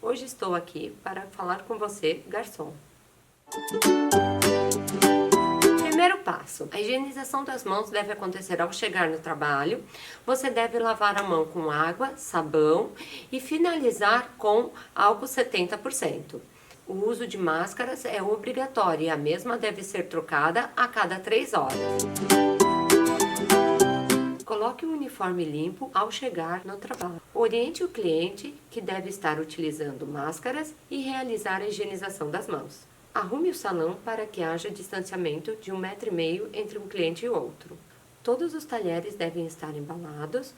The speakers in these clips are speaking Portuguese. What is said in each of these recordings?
Hoje estou aqui para falar com você, garçom. Primeiro passo, a higienização das mãos deve acontecer ao chegar no trabalho. Você deve lavar a mão com água, sabão e finalizar com álcool 70%. O uso de máscaras é obrigatório e a mesma deve ser trocada a cada 3 horas. Coloque o uniforme limpo ao chegar no trabalho. Oriente o cliente que deve estar utilizando máscaras e realizar a higienização das mãos. Arrume o salão para que haja distanciamento de 1,5 m entre um cliente e outro. Todos os talheres devem estar embalados,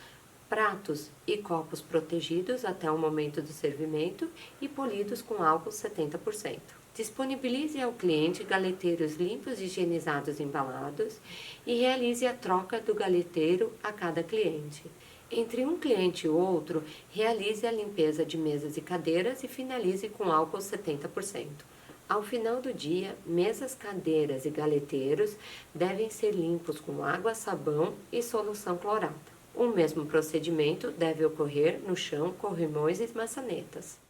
pratos e copos protegidos até o momento do servimento e polidos com álcool 70%. Disponibilize ao cliente galeteiros limpos, higienizados e embalados e realize a troca do galeteiro a cada cliente. Entre um cliente e outro, realize a limpeza de mesas e cadeiras e finalize com álcool 70%. Ao final do dia, mesas, cadeiras e galeteiros devem ser limpos com água, sabão e solução clorada. O mesmo procedimento deve ocorrer no chão, corrimões e maçanetas.